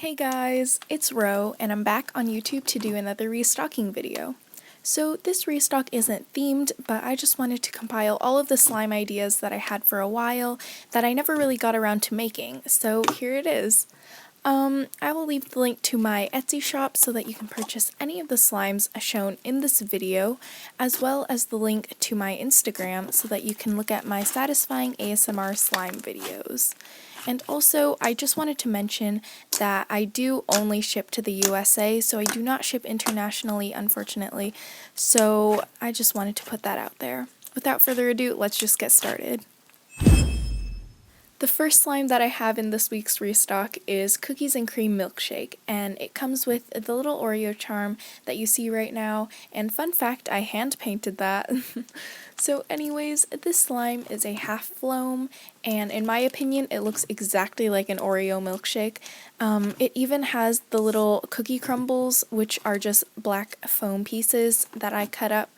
Hey guys, it's Ro, and I'm back on YouTube to do another restocking video. So this restock isn't themed, but I just wanted to compile all of the slime ideas that I had for a while that I never really got around to making, so here it is. I will leave the link to my Etsy shop so that you can purchase any of the slimes shown in this video, as well as the link to my Instagram so that you can look at my satisfying ASMR slime videos. And also, I just wanted to mention that I do only ship to the USA, so I do not ship internationally, unfortunately, so I just wanted to put that out there. Without further ado, let's just get started. The first slime that I have in this week's restock is Cookies and Cream Milkshake, and it comes with the little Oreo charm that you see right now, and fun fact, I hand painted that. So anyways, this slime is a half foam, and in my opinion it looks exactly like an Oreo milkshake. It even has the little cookie crumbles, which are just black foam pieces that I cut up.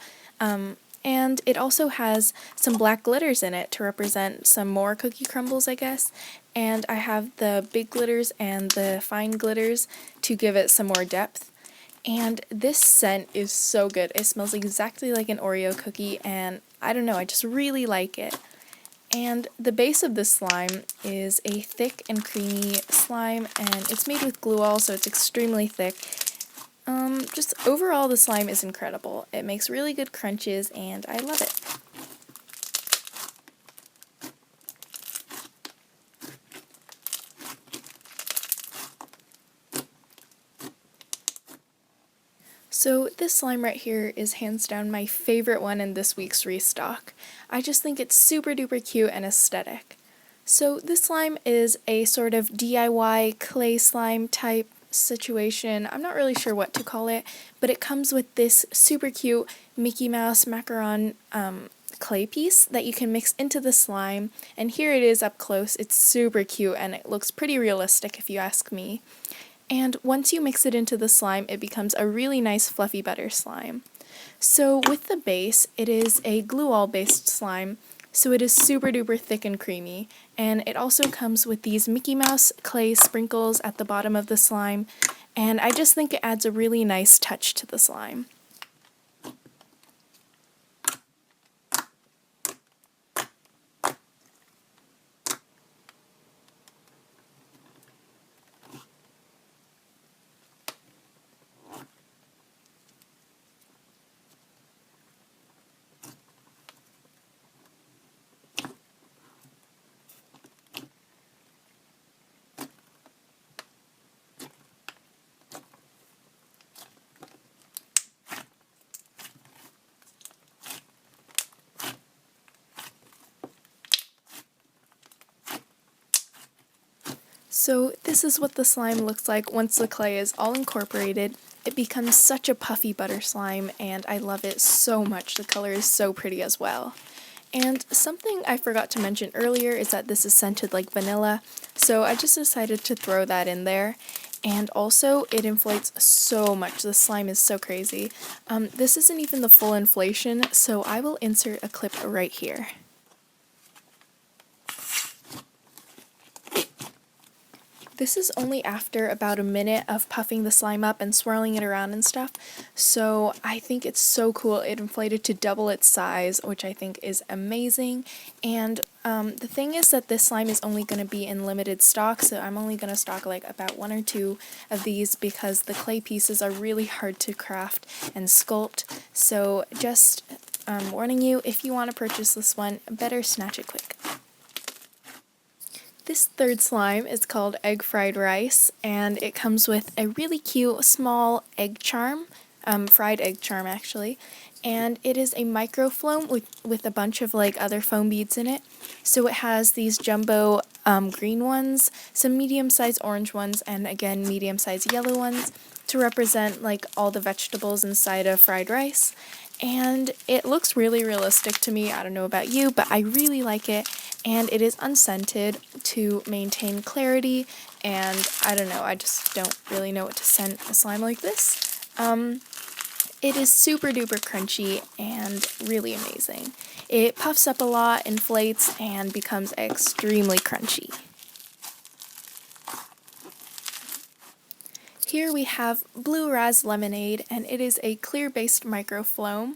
And it also has some black glitters in it to represent some more cookie crumbles, I guess. And I have the big glitters and the fine glitters to give it some more depth. And this scent is so good. It smells exactly like an Oreo cookie, and I don't know, I just really like it. And the base of this slime is a thick and creamy slime, and it's made with glue-all, so it's extremely thick. Just overall the slime is incredible. It makes really good crunches and I love it. So this slime right here is hands down my favorite one in this week's restock. I just think it's super duper cute and aesthetic. So this slime is a sort of DIY clay slime type situation. I'm not really sure what to call it, but it comes with this super cute Mickey Mouse macaron clay piece that you can mix into the slime, and here it is up close. It's super cute and it looks pretty realistic if you ask me. And once you mix it into the slime, it becomes a really nice fluffy butter slime. So with the base, it is a glue-all based slime, so it is super duper thick and creamy, and it also comes with these Mickey Mouse clay sprinkles at the bottom of the slime, and I just think it adds a really nice touch to the slime. So this is what the slime looks like once the clay is all incorporated. It becomes such a puffy butter slime, and I love it so much. The color is so pretty as well. And something I forgot to mention earlier is that this is scented like vanilla, so I just decided to throw that in there. And also, it inflates so much. The slime is so crazy. This isn't even the full inflation, so I will insert a clip right here. This is only after about a minute of puffing the slime up and swirling it around and stuff, so I think it's so cool. It inflated to double its size, which I think is amazing. And the thing is that this slime is only going to be in limited stock, so I'm only going to stock like about 1 or 2 of these because the clay pieces are really hard to craft and sculpt. So just warning you, if you want to purchase this one, better snatch it quick. This third slime is called Egg Fried Rice, and it comes with a really cute small egg charm, fried egg charm actually, and it is a micro foam with a bunch of like other foam beads in it. So it has these jumbo green ones, some medium-sized orange ones, and again medium-sized yellow ones to represent like all the vegetables inside of fried rice. And it looks really realistic to me. I don't know about you, but I really like it. And it is unscented to maintain clarity, and I don't know, I just don't really know what to scent a slime like this. It is super duper crunchy and really amazing. It puffs up a lot, inflates, and becomes extremely crunchy. Here we have Blue RAZZ Lemonade, and it is a clear-based microfloam.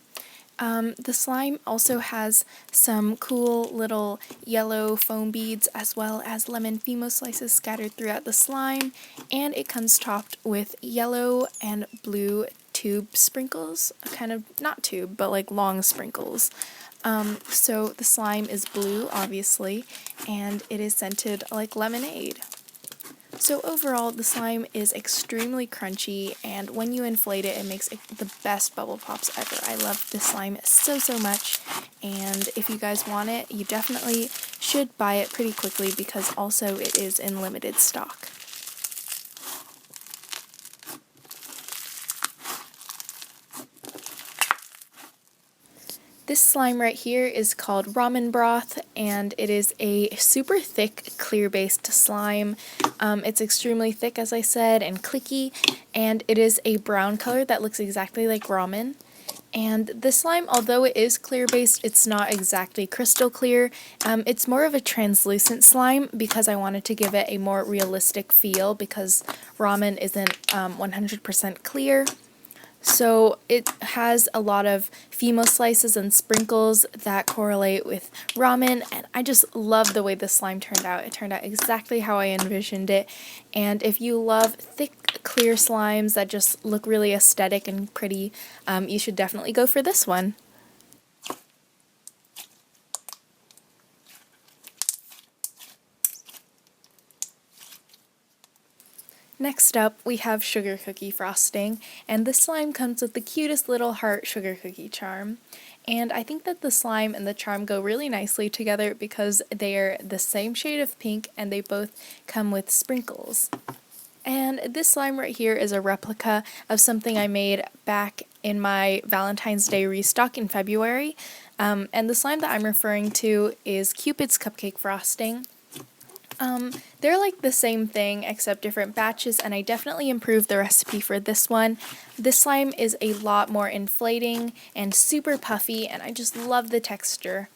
The slime also has some cool little yellow foam beads as well as lemon Fimo slices scattered throughout the slime, and it comes topped with yellow and blue tube sprinkles, kind of, not tube, but like long sprinkles. So the slime is blue, obviously, and it is scented like lemonade. So overall, the slime is extremely crunchy, and when you inflate it, it makes the best bubble pops ever. I love this slime so much, and if you guys want it, you definitely should buy it pretty quickly because also it is in limited stock. This slime right here is called ramen broth, and it is a super thick, clear-based slime. It's extremely thick, as I said, and clicky, and it is a brown color that looks exactly like ramen. And this slime, although it is clear-based, it's not exactly crystal clear. It's more of a translucent slime because I wanted to give it a more realistic feel because ramen isn't 100% clear. So it has a lot of Fimo slices and sprinkles that correlate with ramen, and I just love the way this slime turned out. It turned out exactly how I envisioned it, and if you love thick, clear slimes that just look really aesthetic and pretty, you should definitely go for this one. Next up, we have sugar cookie frosting, and this slime comes with the cutest little heart sugar cookie charm. And I think that the slime and the charm go really nicely together because they are the same shade of pink and they both come with sprinkles. And this slime right here is a replica of something I made back in my Valentine's Day restock in February. And the slime that I'm referring to is Cupid's Cupcake Frosting. They're like the same thing except different batches, and I definitely improved the recipe for this one. This slime is a lot more inflating and super puffy, and I just love the texture.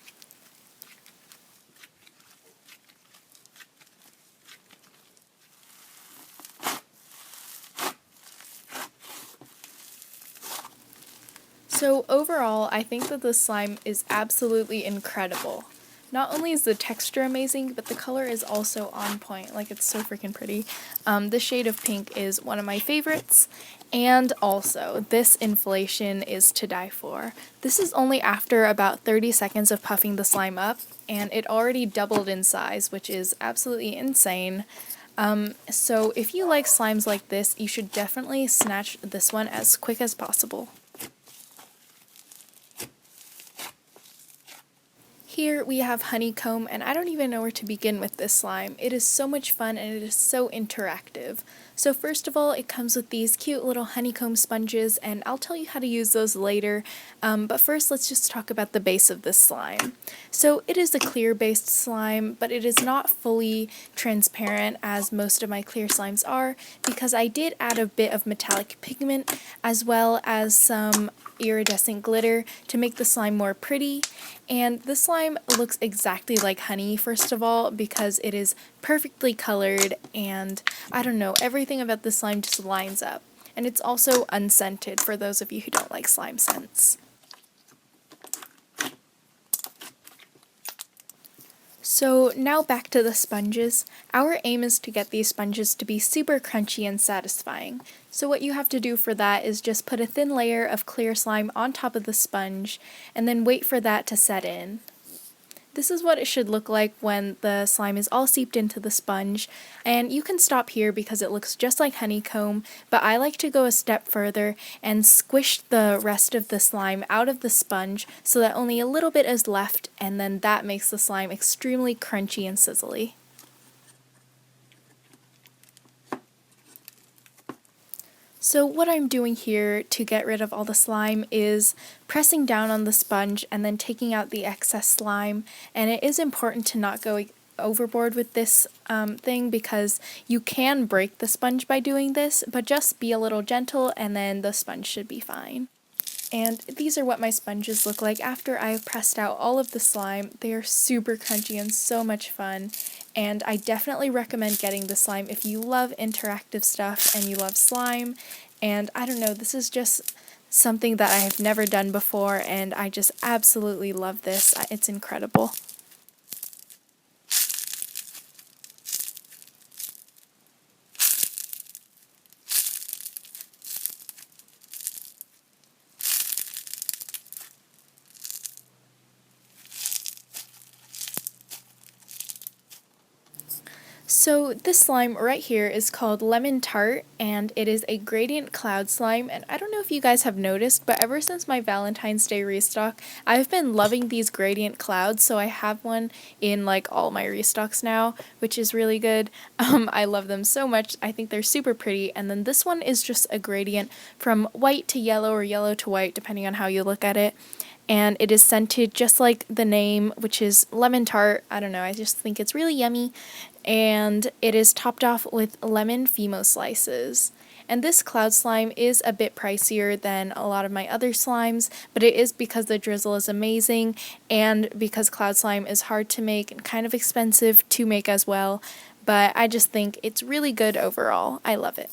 So overall, I think that this slime is absolutely incredible. Not only is the texture amazing, but the color is also on point. Like, it's so freaking pretty. The shade of pink is one of my favorites. And also, this inflation is to die for. This is only after about 30 seconds of puffing the slime up, and it already doubled in size, which is absolutely insane. So if you like slimes like this, you should definitely snatch this one as quick as possible. Here we have Honeycomb, and I don't even know where to begin with this slime. It is so much fun and it is so interactive. So first of all, it comes with these cute little honeycomb sponges, and I'll tell you how to use those later. But first, let's just talk about the base of this slime. So it is a clear-based slime, but it is not fully transparent as most of my clear slimes are, because I did add a bit of metallic pigment as well as some iridescent glitter to make the slime more pretty. And the slime looks exactly like honey, first of all, because it is perfectly colored, and I don't know, everything about the slime just lines up. And it's also unscented for those of you who don't like slime scents. So now back to the sponges. Our aim is to get these sponges to be super crunchy and satisfying. So what you have to do for that is just put a thin layer of clear slime on top of the sponge and then wait for that to set in. This is what it should look like when the slime is all seeped into the sponge, and you can stop here because it looks just like honeycomb, but I like to go a step further and squish the rest of the slime out of the sponge so that only a little bit is left, and then that makes the slime extremely crunchy and sizzly. So what I'm doing here to get rid of all the slime is pressing down on the sponge and then taking out the excess slime, and it is important to not go overboard with this thing because you can break the sponge by doing this, but just be a little gentle and then the sponge should be fine. And these are what my sponges look like after I've pressed out all of the slime. They are super crunchy and so much fun. and I definitely recommend getting the slime if you love interactive stuff and you love slime. And I don't know, this is just something that I have never done before, and I just absolutely love this. It's incredible. So this slime right here is called Lemon Tart, and it is a gradient cloud slime, and I don't know if you guys have noticed, but ever since my Valentine's Day restock, I've been loving these gradient clouds, so I have one in like all my restocks now, which is really good. I love them so much. I think they're super pretty, and then this one is just a gradient from white to yellow or yellow to white, depending on how you look at it. And it is scented just like the name, which is Lemon Tart. I don't know, I just think it's really yummy. And it is topped off with lemon Fimo slices. And this cloud slime is a bit pricier than a lot of my other slimes, but it is because the drizzle is amazing and because cloud slime is hard to make and kind of expensive to make as well. But I just think it's really good overall. I love it.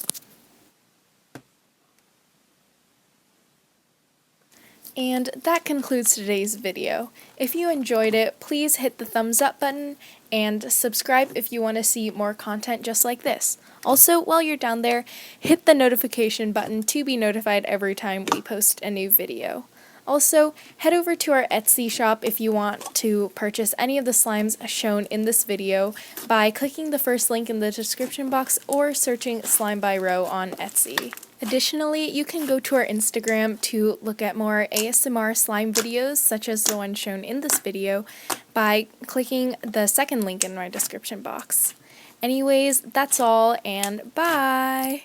And that concludes today's video. If you enjoyed it, please hit the thumbs up button and subscribe if you want to see more content just like this. Also, while you're down there, hit the notification button to be notified every time we post a new video. Also, head over to our Etsy shop if you want to purchase any of the slimes shown in this video by clicking the first link in the description box or searching SLIMEBYRO on Etsy. Additionally, you can go to our Instagram to look at more ASMR slime videos, such as the one shown in this video, by clicking the second link in my description box. Anyways, that's all, and bye!